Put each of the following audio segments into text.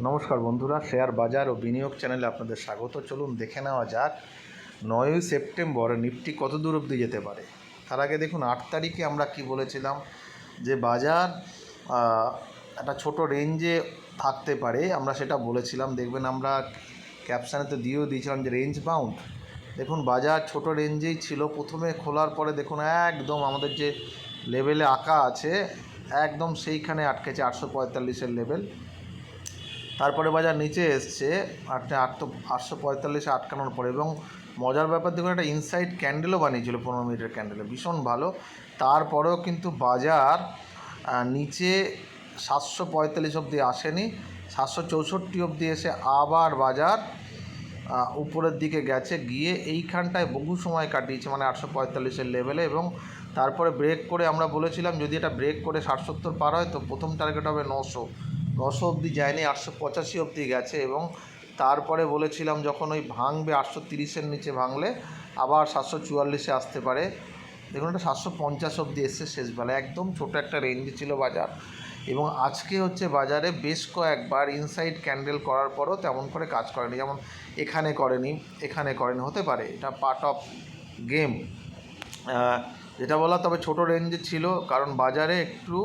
নমস্কার বন্ধুরা, শেয়ার বাজার ও বিনিয়োগ চ্যানেলে আপনাদের স্বাগত। চলুন দেখে নেওয়া যাক 9ই সেপ্টেম্বর নিফটি কত দূর অবধি যেতে পারে। তার আগে দেখুন 8 তারিখে আমরা কি বলেছিলাম যে বাজার একটা ছোট রেঞ্জে থাকতে পারে, আমরা সেটা বলেছিলাম। দেখবেন আমরা ক্যাপশানে তো দিয়েও দিয়েছিলাম যে রেঞ্জ বাউন্ড। দেখুন বাজার ছোট রেঞ্জেই ছিল, প্রথমে খোলার পরে দেখুন একদম আমাদের যে লেভেলে আঁকা আছে একদম সেইখানে আটকেছে 845-এর লেভেল। তারপরে বাজার নিচে এসছে 845-এ আটকানোর পরে, এবং মজার ব্যাপার দেখুন একটা ইনসাইড ক্যান্ডেলও বানিয়েছিল 15 মিনিটের ক্যান্ডেলে, ভীষণ ভালো। তারপরেও কিন্তু বাজার নিচে 745 অবধি আসেনি, 764 অবধি এসে আবার বাজার উপরের দিকে গেছে, গিয়ে এইখানটায় বহু সময় কাটিয়েছে, মানে 845-এর লেভেলে। এবং তারপরে ব্রেক করে আমরা বলেছিলাম যদি এটা ব্রেক করে 770 পার হয় তো প্রথম টার্গেট হবে 900 অবধি যায়নি, 885 অবধি গেছে। এবং তারপরে বলেছিলাম যখন ওই ভাঙবে 830-এর নিচে ভাঙলে আবার 744-এ আসতে পারে। দেখুন এটা 750 অবধি এসছে শেষবেলায়, একদম ছোটো একটা রেঞ্জে ছিল বাজার। এবং আজকে হচ্ছে বাজারে বেশ কয়েকবার ইনসাইড ক্যান্ডেল করার পরও তেমন করে কাজ করেনি, যেমন এখানে করেনি, হতে পারে, এটা পার্ট অফ গেম যেটা বলা। তবে ছোট রেঞ্জে ছিল, কারণ বাজারে একটু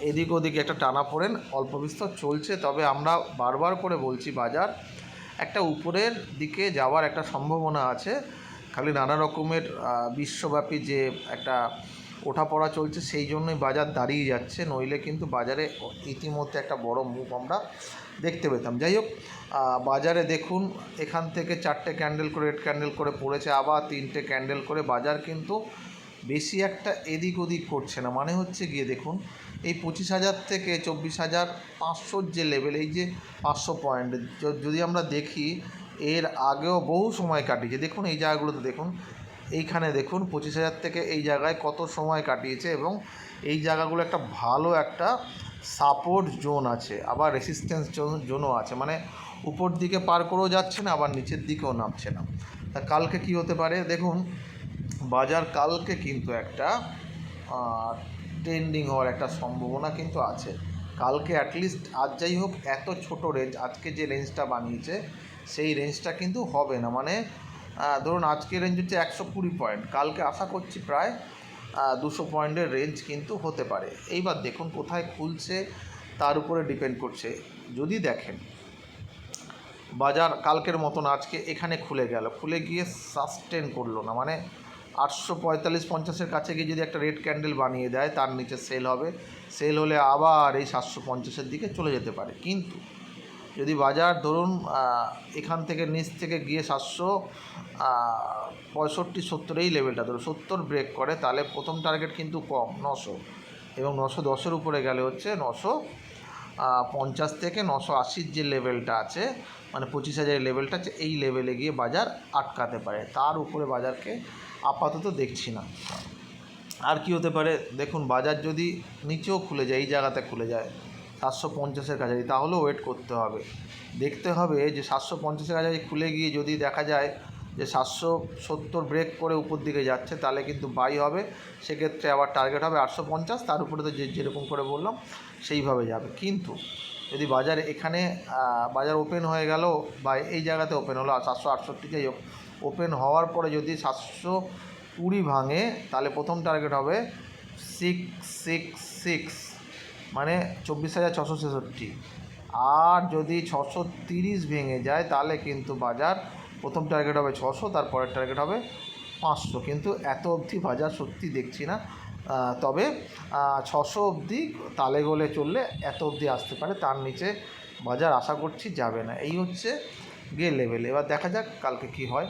এদিক ওদিকে একটা টানাপোড়েন অল্প বিস্তর চলছে। তবে আমরা বারবার করে বলছি বাজার একটা উপরের দিকে যাওয়ার একটা সম্ভাবনা আছে, খালি নানা রকমের বিশ্বব্যাপী যে একটা ওঠাপড়া চলছে সেই জন্যই বাজার দাঁড়িয়ে যাচ্ছে, নইলে কিন্তু বাজারে ইতিমধ্যে একটা বড় মুভ আমরা দেখতে পেতাম। যাই হোক, বাজারে দেখুন এখান থেকে 4টে ক্যান্ডেল করে রেড ক্যান্ডেল করে পড়েছে, আবার 3টে ক্যান্ডেল করে, বাজার কিন্তু বেশি একটা এদিক ওদিক করছে না। মানে হচ্ছে গিয়ে দেখুন এই 25,000 থেকে 24,500 যে লেভেল, এই যে 500 পয়েন্ট যদি আমরা দেখি, এর আগেও বহু সময় কাটিয়েছে। দেখুন এই জায়গাগুলোতে দেখুন, এইখানে দেখুন 25,000 থেকে এই জায়গায় কত সময় কাটিয়েছে, এবং এই জায়গাগুলো একটা ভালো একটা সাপোর্ট জোন আছে, আবার রেসিস্ট্যান্স জোনও আছে, মানে উপর দিকে পার করেও যাচ্ছে না, আবার নিচের দিকেও নামছে না। তা কালকে কি হতে পারে দেখুন, বাজার কালকে কিন্তু একটা ট্রেন্ডিং হওয়ার একটা সম্ভাবনা কিন্তু আছে। কালকে অ্যাটলিস্ট, আজ যাই হোক এত ছোট রেঞ্জ, আজকে যে রেঞ্জটা বানিয়েছে সেই রেঞ্জটা কিন্তু হবে না। মানে ধরুন আজকে রেঞ্জ হচ্ছে 120 পয়েন্ট, কালকে আশা করছি প্রায় 200 পয়েন্টের রেঞ্জ কিন্তু হতে পারে। এইবার দেখুন কোথায় খুলছে তার উপরে ডিপেন্ড করছে। যদি দেখেন বাজার কালকের মতন আজকে এখানে খুলে গেল, খুলে গিয়ে সাস্টেন করলো না, মানে 845-50-এর কাছে গিয়ে যদি একটা রেড ক্যান্ডেল বানিয়ে দেয়, তার নিচে সেল হবে, সেল হলে আবার এই 750-এর দিকে চলে যেতে পারে। কিন্তু যদি বাজার ধরুন এখান থেকে নিচ থেকে গিয়ে 765-70 এই লেভেলটা ধরুন 70 ব্রেক করে, তাহলে প্রথম টার্গেট কিন্তু কম 900, এবং 910-এর উপরে গেলে হচ্ছে 950 থেকে 980 যে লেভেলটা আছে, মানে 25,000 লেভেলটা আছে, এই লেভেলে গিয়ে বাজার আটকাতে পারে। তার উপরে বাজারকে আপাতত দেখছি না। আর কি হতে পারে দেখুন, বাজার যদি নিচেও খুলে যায়, এই জায়গাতে খুলে যায় 750-এর কাছাকাছি, তাহলেও ওয়েট করতে হবে, দেখতে হবে যে 750-এর কাছাকাছি খুলে গিয়ে যদি দেখা যায় যে 770 ব্রেক করে উপর দিকে যাচ্ছে, তাহলে কিন্তু বাই হবে। সেক্ষেত্রে আবার টার্গেট হবে 850, তার উপরে তো যেরকম করে বললাম সেইভাবে যাবে। কিন্তু যদি বাজার এখানে বাজার ওপেন হয়ে গেল, বা এই জায়গাতে ওপেন হলো 768, যাই হোক, ওপেন হওয়ার পরে যদি 720 ভাঙে, তাহলে প্রথম টার্গেট হবে 666, মানে 24,666। আর যদি 630 ভেঙে যায়, তাহলে কিন্তু বাজার প্রথম টার্গেট হবে 600, তারপরের টার্গেট হবে 500। কিন্তু এত অবধি বাজার সত্যি দেখছি না, তবে 600 অবধি তালে গোলে চললে এত অবধি আসতে পারে, তার নিচে বাজার আশা করছি যাবে না। এই হচ্ছে গে লেভেল। এবার দেখা যাক কালকে কি হয়।